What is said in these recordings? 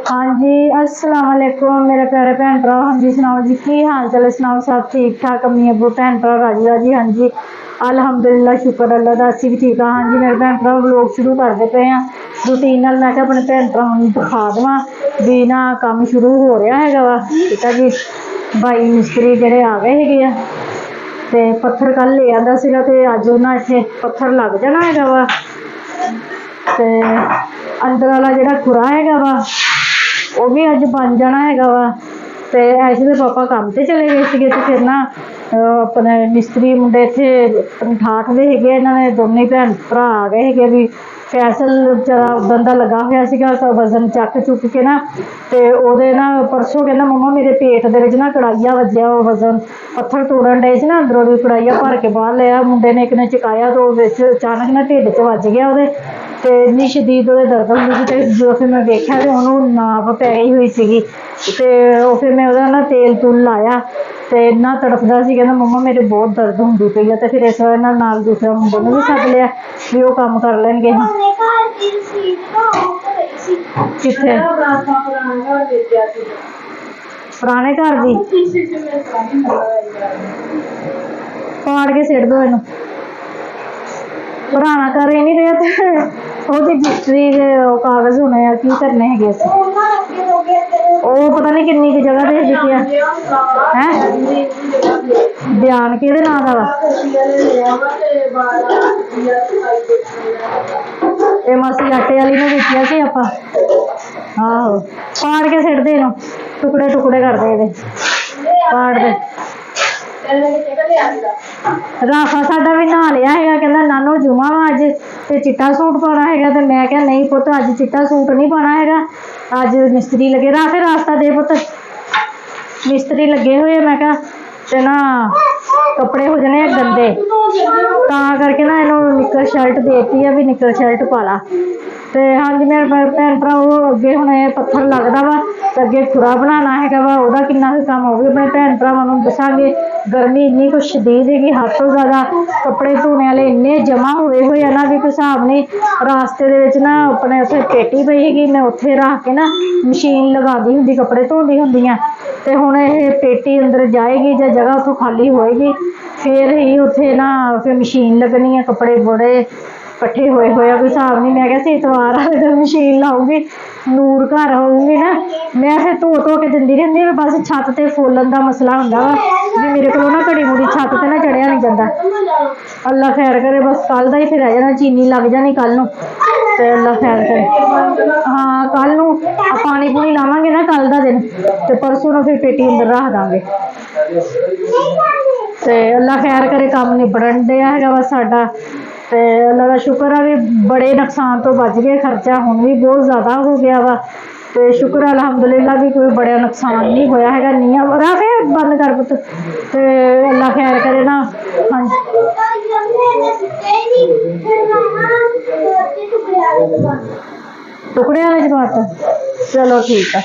हाँ जी, अस्सलाम वालेकुम मेरे प्यारे भैन भरा। हाँ जी सुनाओ जी की हाल चाल सुनाओ, सब ठीक ठाक अम्मी अबू भैन भरा राजी राजी। हाँ जी अलहमदुलिल्लाह शुक्र अल्लाह का, असी भी ठीक हाँ। हाँ जी मेरे भैन भरा व्लॉग शुरू करते पे हैं रूटीन नाल। मैं अपने भैन भरावां नूं दिखा देवां भी ना काम शुरू हो रहा है वा। ठीक है जी, भाई मिस्त्री जिहड़े आ गए हैगे आ ते पत्थर कल ले आंदा सीगा ते अज उन्हां इत्थे पत्थर लग जाना हैगा वा। ते अंदर वाला जिहड़ा खुरा हैगा वा वो भी अज बन जाना हैगा वा। ते ऐसे दे पापा काम ते चले गए थे ते फिर ना अपने मिस्त्री मुंडे इत्थे ठाठ दे हैगे, इन्हां ने दोनों भैन भरा आ गए हैगे भी। फैसल बेचारा बंदा लगा होया सीगा वजन चक चुक के ना, ते ओहदे ना परसों कहना मम्मा मेरे पेट दे विच ना कड़ाइया वजया, वजन पत्थर तोड़न डे सी ना अंदरों दी कड़ाइया भर के बाहर लिया मुंडे ने, एक ने चकाया तो विच अचानक ना ढिड च वज गया ओहदे ते इन्नी शदीद ओहदे दर्द होंदी सी। ते जो फिर मैं देखा तो उन्होंने नाप पै गई हुई सीगी ते फिर मैं ओहदा ना तेल तूल लाया ते इन्ना तड़फदा सी, कहना मम्मा मेरे बहुत दर्द होंदी पई है। ते फिर इस वजह नाल दूसरा मुंडे नूं भी सद लिया भी वो काम कर लैणगे। किथे पुराने घर दी फाड़ के सिट दो इनू, पुराना घर ही नहीं रहा तो रजिस्ट्री के कागज होने आ की करने है। पता नहीं किन्नी जगह दे दिखिया है बयान कि नां का वा ये मासी आटे वाली ने दिखिया सी आपां। आहो फाड़ के सिट दे, टुकड़े टुकड़े कर दे फाड़ दे। राफा साडा भी नहा लिया है, कहना नानो जुमा वा अज ते चिट्टा सूट पाना है। तो मैं क्या नहीं पुत अज चिट्टा सूट नहीं पाना है, अज मिस्त्री लगे राफे रास्ता दे पुत मिस्त्री लगे हुए। मैं क्या ते ना कपड़े हो जाने गंदे तां करके ना इन्हों निक्कर शर्ट देती है भी निक्कर शर्ट पा ला। तो हाँ जी मेरे भैन भरा अगे हुण पत्थर लगता वा तो अगे खुरा बनाना है वा, वह किन्ना काम वो भी अपने भैन भरावां दसांगे। गर्मी इन्नी कुछ शदीद है कि हद तो ज़्यादा कपड़े धोने वाले इन्ने जमा हुए हुए ना भी कोई हिसाब नहीं। रास्ते दे विच ना अपने उत्थे पेटी पई हैगी, मैं उत्थे रख के ना मशीन लगाती हुंदी कपड़े धोंदी हुंदियां। ते हुण ये पेटी अंदर जाएगी जो जगह उत्थों खाली होएगी फिर ही उत्थे ना फिर मशीन लगनी है। कपड़े बड़े कट्ठे होए हुए कोई हिसाब नहीं। मैं क्या इतवार आए दिन मशीन लाऊंगी नूर घर होऊंगी ना, मैं फिर धो के दिंदी रहंदी। बस छत ते फुल्लन दा मसला हुंदा वा भी मेरे को ना घड़ी मुड़ी छत ते ना चढ़िया नहीं जाता। अल्लाह खैर करे बस कल का ही फिर रह जाना, चीनी लग जानी कल नूं ते अल्लाह खैर करे। हाँ कल नूं पानी पूनी लावांगे ना कल का दिन ते परसों नूं फिर पेटी अंदर रख दांगे ते अल्लाह खैर करे काम निबड़न दिया है बस साडा। ते अल्लाह का शुक्र है भी बड़े नुकसान तो बच गए, खर्चा हुण भी बहुत ज़्यादा हो गया वा। तो शुक्र अलहमदुलिल्लाह भी कोई बड़ा नुकसान नहीं होया है। नीया राफे बंद कर पुत ते अल्लाह खैर करे ना। हाँ टुकड़े वाले जमात चलो ठीक है।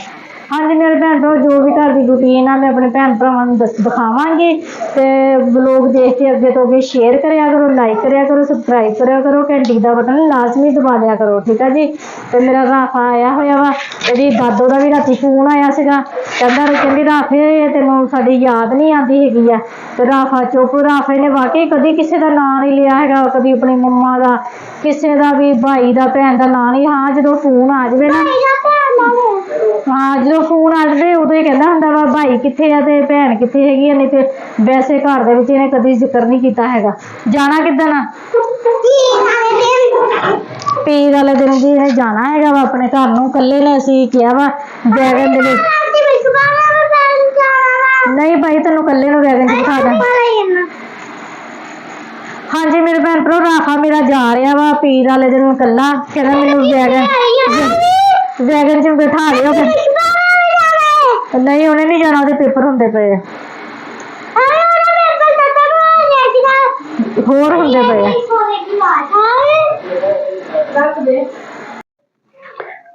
हाँ जी मेरे भैन भरा जो भी घर की रूटीन है मैं अपने भैन भरावां दिखावांगी। तो व्लॉग देख के अगे तो अगे शेयर कराया करो, लाइक कराया करो, सबसक्राइब कराया करो, घंटी का बटन लाजमी दबा दिया करो ठीक है जी। तो मेरा राफा आया होया वा, यदि दादो का भी राती फोन आया सीगा कहंदी राफे तेनों साडी याद नहीं आती हैगी है। तो राफा चुप, राफे ने वाकई कभी किसी का नाम नहीं लिया है, कभी अपनी मम्मा का किसी का भी भाई का भैन का नाम नहीं। हाँ जो फोन आ जाए ना, हाँ जो फोन आ जाए उदों ही कहता हुंदा वा भाई कित्थे है ते भैन कित्थे हैगी है। नहीं तो वैसे घर दे विच इहने कदी जिक्र नहीं किया हैगा। जाना किदन आ पीर वाले दिन जी इहने जाना हैगा वा अपने घर नूं। कल्ले ने असीं किहा वा वैगन दे विच नहीं भाई तेनों कल्ले नूं वैगन च बिठा दें। हाँ जी मेरे भैन भरा राफा मेरा जा रहा वा पीर वाले दिन कल्ला, कहना मैनूं वैगन च बिठा लियो। नहीं उन्हें नहीं जाना, पेपर होंदे पे होर होंदे पे।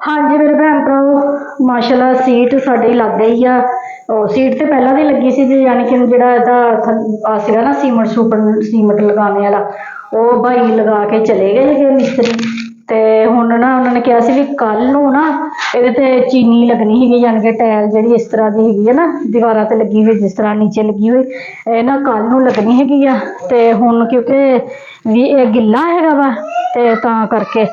हाँ जी मेरे भैन भरा माशाल्लाह सीट साडी लग गई है। सीट तो पहला भी लगी सी, यानी कि जो सीगा ना सीमट लगाने वाला वो भाई लगा के चले गए मिस्त्री। ਤੇ ਹੁਣ ਨਾ ਉਹਨਾਂ ਨੇ ਕਿਹਾ ਸੀ ਵੀ ਕੱਲ ਨੂੰ ਨਾ ਇਹਦੇ ਤੇ ਚੀਨੀ ਲੱਗਣੀ ਹੈਗੀ, ਯਾਨੀ ਕਿ ਟਾਇਲ ਜਿਹੜੀ ਇਸ ਤਰ੍ਹਾਂ ਦੀ ਹੈਗੀ ਹੈ ਨਾ ਦੀਵਾਰਾਂ ਤੇ ਲੱਗੀ ਹੋਈ, ਜਿਸ ਤਰ੍ਹਾਂ ਨੀਚੇ ਲੱਗੀ ਹੋਈ, ਇਹ ਨਾ ਕੱਲ ਨੂੰ ਲੱਗਣੀ ਹੈਗੀ ਆ। ਤੇ ਹੁਣ ਕਿਉਂਕਿ ਵੀ ਇਹ ਗਿੱਲਾ ਹੈਗਾ ਵਾ ਤੇ ਤਾਂ ਕਰਕੇ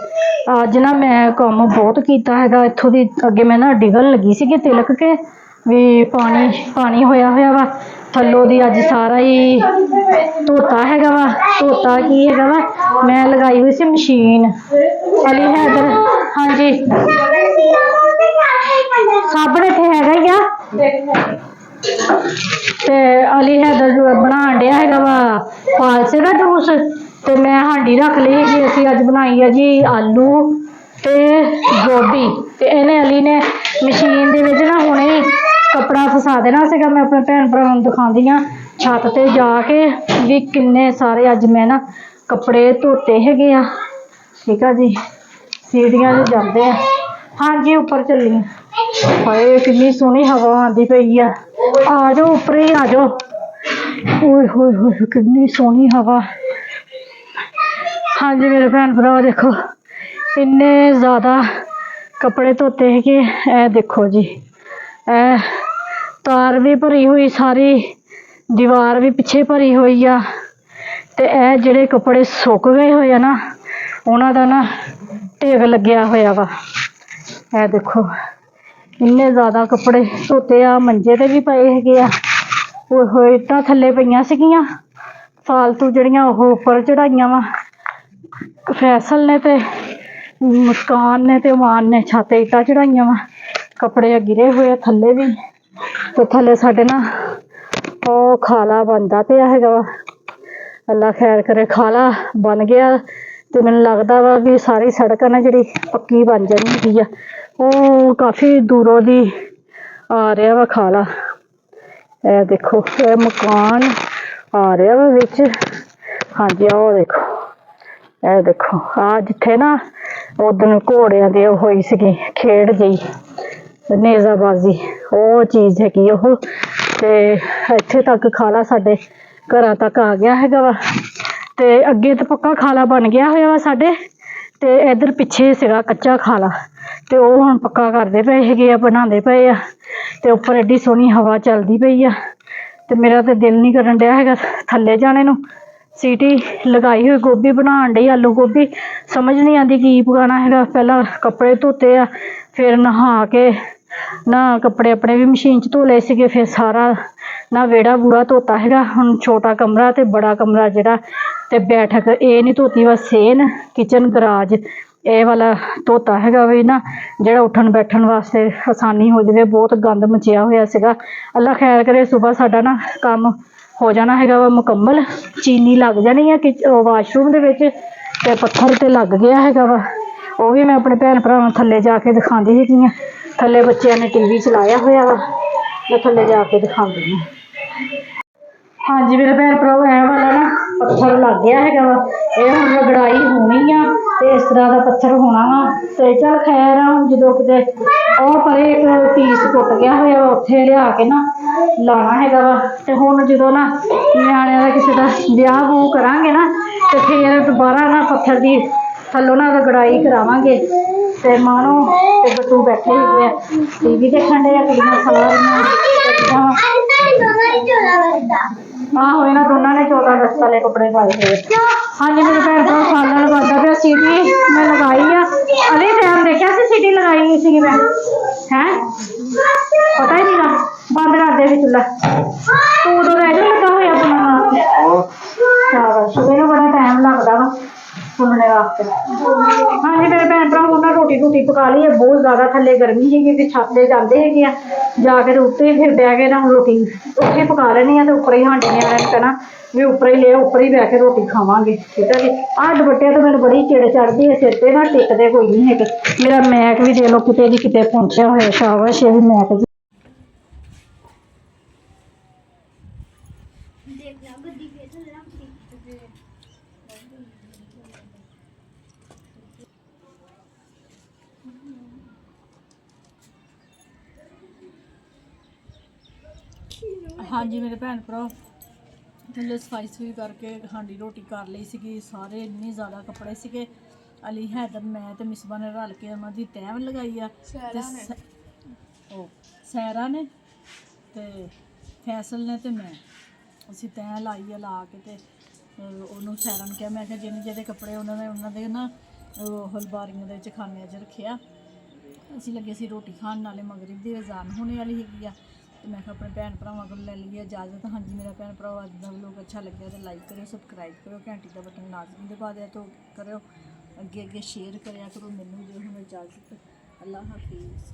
ਅੱਜ ਨਾ ਮੈਂ ਕੰਮ ਬਹੁਤ ਕੀਤਾ ਹੈਗਾ। ਇੱਥੋਂ ਦੀ ਅੱਗੇ ਮੈਂ ਨਾ ਡਿੱਗਣ ਲੱਗੀ ਸੀਗੀ ਤਿਲਕ ਕੇ, ਵੀ ਪਾਣੀ ਹੋਇਆ ਵਾ ਥੱਲੋਂ ਦੀ। ਅੱਜ ਸਾਰਾ ਹੀ ਧੋਤਾ ਹੈਗਾ ਵਾ। ਧੋਤਾ ਕੀ ਹੈਗਾ ਵਾ, ਮੈਂ ਲਗਾਈ ਹੋਈ ਸੀ ਮਸ਼ੀਨ। ਅਲੀ ਹੈਦਰ, ਹਾਂਜੀ ਸਾਬਣ ਇੱਥੇ ਹੈਗਾ ਹੀ ਆ। ਤੇ ਅਲੀ ਹੈਦਰ ਬਣਾਉਣ ਡਿਆ ਹੈਗਾ ਵਾ ਫਾਲਸੇ ਦਾ ਜੂਸ, ਤੇ ਮੈਂ ਹਾਂਡੀ ਰੱਖ ਲਈ ਹੈਗੀ। ਅਸੀਂ ਅੱਜ ਬਣਾਈ ਹੈ ਜੀ ਆਲੂ ਤੇ ਗੋਭੀ। ਤੇ ਇਹਨੇ ਅਲੀ ਨੇ ਮਸ਼ੀਨ ਦੇ ਵਿੱਚ ਨਾ ਹੁਣੇ ਕੱਪੜਾ ਫਸਾ ਦੇਣਾ ਸੀਗਾ। ਮੈਂ ਆਪਣੇ ਭੈਣ ਭਰਾਵਾਂ ਨੂੰ ਦਿਖਾਉਂਦੀ ਹਾਂ ਛੱਤ ਤੇ ਜਾ ਕੇ ਵੀ ਕਿੰਨੇ ਸਾਰੇ ਅੱਜ ਮੈਂ ਨਾ ਕੱਪੜੇ ਧੋਤੇ ਹੈਗੇ ਆ। ਠੀਕ ਆ ਜੀ, ਸੀੜੀਆਂ 'ਚ ਜਾਂਦੇ ਆ। ਹਾਂਜੀ ਉੱਪਰ ਚੱਲੀ ਆ। ਹਾਏ ਕਿੰਨੀ ਸੋਹਣੀ ਹਵਾ ਆਉਂਦੀ ਪਈ ਆ ਜਾਓ ਉੱਪਰ ਹੀ ਆ ਜਾਓ। ਓਏ ਹੋਏ ਹੋਏ ਕਿੰਨੀ ਸੋਹਣੀ ਹਵਾ। ਹਾਂਜੀ ਮੇਰੇ ਭੈਣ ਭਰਾ ਦੇਖੋ ਇੰਨੇ ਜ਼ਿਆਦਾ ਕੱਪੜੇ ਧੋਤੇ ਹੈਗੇ। ਇਹ ਦੇਖੋ ਜੀ, ਇਹ ਤਾਰ ਵੀ ਭਰੀ ਹੋਈ, ਸਾਰੀ ਦੀਵਾਰ ਵੀ ਪਿੱਛੇ ਭਰੀ ਹੋਈ ਆ। ਤੇ ਇਹ ਜਿਹੜੇ ਕੱਪੜੇ ਸੁੱਕ ਗਏ ਹੋਏ ਆ ਨਾ, ਉਹਨਾਂ ਦਾ ਨਾ ਢੇਰ ਲੱਗਿਆ ਹੋਇਆ ਵਾ। ਇਹ ਦੇਖੋ ਇੰਨੇ ਜ਼ਿਆਦਾ ਕੱਪੜੇ ਧੋਤੇ ਆ। ਮੰਜੇ ਤੇ ਵੀ ਪਏ ਹੈਗੇ ਆ। ਓਏ ਹੋਏ ਇੱਟਾਂ ਥੱਲੇ ਪਈਆਂ ਸੀਗੀਆਂ ਫਾਲਤੂ ਜਿਹੜੀਆਂ, ਉਹ ਉੱਪਰ ਚੜਾਈਆਂ ਵਾ ਫੈਸਲ ਨੇ ਤੇ ਮੁਸਕਾਨ ਨੇ ਤੇ ਮਾਨ ਨੇ। ਛੱਤ ਤੇ ਇੱਟਾਂ ਚੜਾਈਆਂ ਵਾ, ਕੱਪੜੇ ਗਿਰੇ ਹੋਏ ਆ ਥੱਲੇ ਵੀ। ਤੇ ਥੱਲੇ ਸਾਡੇ ਨਾ ਉਹ ਖਾਲਾ ਬਣਦਾ ਪਿਆ ਹੈਗਾ ਵਾ। ਅੱਲਾ ਖੈਰ ਕਰੇ, ਖਾਲਾ ਬਣ ਗਿਆ ਤੇ ਮੈਨੂੰ ਲੱਗਦਾ ਵਾ ਵੀ ਸਾਰੀ ਸੜਕ ਨਾ ਜਿਹੜੀ ਪੱਕੀ ਬਣ ਜਾਣੀ ਹੈਗੀ ਆ। ਉਹ ਕਾਫੀ ਦੂਰੋਂ ਦੀ ਆ ਰਿਹਾ ਵਾ ਖਾਲਾ। ਇਹ ਦੇਖੋ ਇਹ ਮਕਾਨ ਆ ਰਿਹਾ ਵਾ ਵਿੱਚ। ਹਾਂਜੀ ਆਹ ਦੇਖੋ, ਇਹ ਦੇਖੋ ਆ ਜਿੱਥੇ ਨਾ ਉਦਣ ਘੋੜਿਆਂ ਦੀ ਉਹ ਹੋਈ ਸੀਗੀ ਖੇਡ ਜਿਹੀ, ਨੇਜ਼ਾਬਾਜ਼ੀ, ਉਹ ਚੀਜ਼ ਹੈਗੀ ਉਹ। ਤੇ ਇੱਥੇ ਤੱਕ ਖਾਲਾ ਸਾਡੇ ਘਰਾਂ ਤੱਕ ਆ ਗਿਆ ਹੈਗਾ ਵਾ। ਤੇ ਅੱਗੇ ਤਾਂ ਪੱਕਾ ਖਾਲਾ ਬਣ ਗਿਆ ਹੋਇਆ ਵਾ ਸਾਡੇ, ਤੇ ਇੱਧਰ ਪਿੱਛੇ ਸੀਗਾ ਕੱਚਾ ਖਾਲਾ, ਤੇ ਉਹ ਹੁਣ ਪੱਕਾ ਕਰਦੇ ਪਏ ਹੈਗੇ ਆ, ਬਣਾਉਂਦੇ ਪਏ ਆ। ਤੇ ਉੱਪਰ ਐਡੀ ਸੋਹਣੀ ਹਵਾ ਚੱਲਦੀ ਪਈ ਆ। ਤੇ ਮੇਰਾ ਤਾਂ ਦਿਲ ਨਹੀਂ ਕਰਨ ਡਿਆ ਹੈਗਾ ਥੱਲੇ ਜਾਣੇ ਨੂੰ। ਸੀਟੀ ਲਗਾਈ ਹੋਈ ਗੋਭੀ ਬਣਾਉਣ ਡਈ, ਆਲੂ ਗੋਭੀ। ਸਮਝ ਨਹੀਂ ਆਉਂਦੀ ਕੀ ਪਕਾਉਣਾ ਹੈਗਾ। ਪਹਿਲਾਂ ਕੱਪੜੇ ਧੋਤੇ ਆ, ਫਿਰ ਨਹਾ ਕੇ ਨਾ ਕੱਪੜੇ ਆਪਣੇ ਵੀ ਮਸ਼ੀਨ 'ਚ ਧੋ ਲਏ ਸੀਗੇ। ਫਿਰ ਸਾਰਾ ਨਾ ਵਿਹੜਾ ਵੂੜਾ ਧੋਤਾ ਹੈਗਾ। ਹੁਣ ਛੋਟਾ ਕਮਰਾ ਤੇ ਬੜਾ ਕਮਰਾ ਜਿਹੜਾ ਤੇ ਬੈਠਕ ਇਹ ਨਹੀਂ ਧੋਤੀ, ਬਸ ਸੇਨ ਕਿਚਨ ਗਰਾਜ ਇਹ ਵਾਲਾ ਧੋਤਾ ਹੈਗਾ ਵੀ ਨਾ, ਜਿਹੜਾ ਉੱਠਣ ਬੈਠਣ ਵਾਸਤੇ ਆਸਾਨੀ ਹੋ ਜਾਵੇ। ਬਹੁਤ ਗੰਦ ਮਚਿਆ ਹੋਇਆ ਸੀਗਾ। ਅੱਲਾ ਖੈਰ ਕਰੇ ਸੁਬਾਹ ਸਾਡਾ ਨਾ ਕੰਮ ਹੋ ਜਾਣਾ ਹੈਗਾ ਵਾ ਮੁਕੰਮਲ। ਚੀਨੀ ਲੱਗ ਜਾਣੀ ਆ ਕਿ ਵਾਸ਼ਰੂਮ ਦੇ ਵਿੱਚ, ਤੇ ਪੱਥਰ ਤੇ ਲੱਗ ਗਿਆ ਹੈਗਾ ਵਾ। ਉਹ ਵੀ ਮੈਂ ਆਪਣੇ ਭੈਣ ਭਰਾਵਾਂ ਨੂੰ ਥੱਲੇ ਜਾ ਕੇ ਦਿਖਾਉਂਦੀ ਹੈਗੀ ਹਾਂ। ਥੱਲੇ ਬੱਚਿਆਂ ਨੇ TV ਚਲਾਇਆ ਹੋਇਆ ਵਾ, ਮੈਂ ਥੱਲੇ ਜਾ ਕੇ ਦਿਖਾਉਂਦੀ ਹਾਂ। ਹਾਂਜੀ ਮੇਰੇ ਭੈਣ ਭਰਾਵੋ ਇਹ ਵਾਲਾ ਨਾ ਪੱਥਰ ਲੱਗ ਗਿਆ ਹੈਗਾ ਵਾ। ਇਹ ਹੁਣ ਰਗੜਾਈ ਹੋਣੀ ਆ ਤੇ ਇਸ ਤਰ੍ਹਾਂ ਦਾ ਪੱਥਰ ਹੋਣਾ ਵਾ। ਤੇ ਚੱਲ ਖੈਰ ਆ, ਹੁਣ ਜਦੋਂ ਕਿਤੇ ਉਹ ਪਰੇ ਇੱਕ ਪੀਸ ਟੁੱਟ ਗਿਆ ਹੋਇਆ ਵਾ, ਉੱਥੇ ਲਿਆ ਕੇ ਨਾ ਲਾਉਣਾ ਹੈਗਾ ਵਾ। ਤੇ ਹੁਣ ਜਦੋਂ ਨਾ ਨਿਆਣਿਆਂ ਦਾ ਕਿਸੇ ਦਾ ਵਿਆਹ ਵੂਹ ਕਰਾਂਗੇ ਨਾ, ਤੇ ਫਿਰ ਦੁਬਾਰਾ ਨਾ ਪੱਥਰ ਦੀ ਥੱਲੋਂ ਨਾ ਰਗੜਾਈ ਕਰਾਵਾਂਗੇ। ਤੇ ਮਾਣੋ ਤੇ ਬੱਟੂ ਬੈਠੇ ਹੈਗੇ ਆ TV ਦੇਖਣ ਡੇ ਆ, ਕੁੜੀਆਂ ਸਾਰੀਆਂ। ਆਹੋ ਇਹਨਾਂ ਦੋਨਾਂ ਨੇ 14 10 ਵਾਲੇ ਕੱਪੜੇ ਪਾਏ ਹੋਏ। ਹਾਂਜੀ ਮੇਰੇ ਭੈਣ ਭਰਾ ਸਾਲਣ ਬਣਦਾ ਪਿਆ। ਸੀਟੀ ਮੈਂ ਲਗਾਈ ਆ। ਅਲੇ ਟਾਈਮ ਦੇਖਿਆ ਸੀ ਸੀਟੀ ਲਗਾਈ ਸੀਗੀ ਮੈਂ, ਹੈਂ ਪਤਾ ਹੀ ਨੀਗਾ। ਬੰਦ ਕਰ ਦੇ ਵੀ ਚੁੱਲਾ, ਤੂੰ ਉਦੋਂ ਰਹਿ ਜਾ ਲੱਗਾ ਹੋਇਆ ਬਣਾਉਣ ਵਾਸਤੇ। ਸ਼ਾਬਾਸ਼, ਇਹਨੂੰ ਬੜਾ ਟਾਈਮ ਲੱਗਦਾ ਵਾ ਭੁੰਨਣੇ ਵਾਸਤੇ। ਹਾਂਜੀ ਮੇਰੇ ਭੈਣ ਭਰਾ ਉਹਨਾਂ ਰੋਟੀ ਰੂਟੀ ਪਕਾ ਲਈ ਹੈ। ਬਹੁਤ ਜ਼ਿਆਦਾ ਥੱਲੇ ਗਰਮੀ ਸੀਗੀ ਕਿ ਛੱਤ ਤੇ ਜਾਂਦੇ ਹੈਗੇ ਆ ਜਾ ਕੇ, ਤੇ ਉੱਤੇ ਫਿਰ ਬਹਿ ਕੇ ਨਾ ਰੋਟੀ ਉੱਥੇ ਪਕਾ ਲੈਣੀ ਆ। ਤੇ ਉੱਪਰ ਹੀ ਹਾਂਡੀ ਨਿਆਣਿਆਂ ਨੇ ਕਹਿਣਾ ਵੀ ਉੱਪਰ ਹੀ ਲਿਆ, ਉੱਪਰ ਹੀ ਬਹਿ ਕੇ ਰੋਟੀ ਖਾਵਾਂਗੇ। ਠੀਕ ਹੈ ਜੀ। ਆਹ ਦੁਪੱਟੇ ਤੋਂ ਮੈਨੂੰ ਬੜੀ ਚਿੜ ਚੜ੍ਹਦੀ ਹੈ ਸਿਰ ਤੇ ਨਾ, ਟਿਕਦੇ ਕੋਈ ਨਹੀਂ ਹੈਗੇ। ਮੇਰਾ ਮੈਕ ਵੀ ਦੇ ਲਓ ਕਿਤੇ ਦੀ ਕਿਤੇ ਪਹੁੰਚਿਆ ਹੋਇਆ। ਸ਼ਾਬਾਸ਼ ਇਹ ਵੀ ਮੈਕ ਜੀ। ਹਾਂਜੀ ਮੇਰੇ ਭੈਣ ਭਰਾ ਥੱਲੇ ਸਫਾਈ ਸਫੂਈ ਕਰਕੇ ਹਾਂਡੀ ਰੋਟੀ ਕਰ ਲਈ ਸੀਗੀ। ਸਾਰੇ ਇੰਨੇ ਜ਼ਿਆਦਾ ਕੱਪੜੇ ਸੀਗੇ ਅਲੀ ਹੈਦਰ ਮੈਂ ਤੇ ਮਿਸਬਾ ਨੇ ਰਲ ਕੇ ਉਹਨਾਂ ਦੀ ਤੈਅ ਲਗਾਈ ਆ ਤੇ ਉਹ ਸੈਰਾ ਨੇ ਤੇ ਫੈਸਲ ਨੇ ਤੇ ਮੈਂ ਅਸੀਂ ਤੈਅ ਲਾਈ ਆ, ਲਾ ਕੇ ਤੇ ਉਹਨੂੰ ਸੈਰਾ ਨੂੰ ਕਿਹਾ, ਮੈਂ ਕਿਹਾ ਜਿਹਦੇ ਕੱਪੜੇ ਉਹਨਾਂ ਦੇ ਨਾ ਉਹ ਹਲਬਾਰੀਆਂ ਦੇ ਵਿੱਚ ਖਾਨਿਆਂ 'ਚ ਰੱਖਿਆ। ਅਸੀਂ ਲੱਗੇ ਸੀ ਰੋਟੀ ਖਾਣ, ਨਾਲੇ ਮਗਰਿਬ ਦੀ ਅਜ਼ਾਨ ਹੋਣੇ ਵਾਲੀ ਹੈਗੀ ਆ ਤੇ ਮੈਂ ਕਿਹਾ ਆਪਣੇ ਭੈਣ ਭਰਾਵਾਂ ਕੋਲ ਲੈ ਲਈਏ ਇਜਾਜ਼ਤ। ਹਾਂਜੀ ਮੇਰਾ ਭੈਣ ਭਰਾ ਅੱਜ ਦਾ ਵਲੋਗ ਅੱਛਾ ਲੱਗਿਆ ਤਾਂ ਲਾਈਕ ਕਰਿਓ, ਸਬਸਕ੍ਰਾਈਬ ਕਰਿਓ, ਘੰਟੀ ਦਾ ਬਟਨ ਲਾਜ਼ਮੀ ਦਬਾ ਦਿਆ ਤੋਂ ਕਰਿਓ, ਅੱਗੇ ਅੱਗੇ ਸ਼ੇਅਰ ਕਰਿਆ ਕਰੋ। ਮੈਨੂੰ ਦਿਓ ਹੁਣ ਇਜਾਜ਼ਤ। ਅੱਲਾ ਹਾਫਿਜ਼।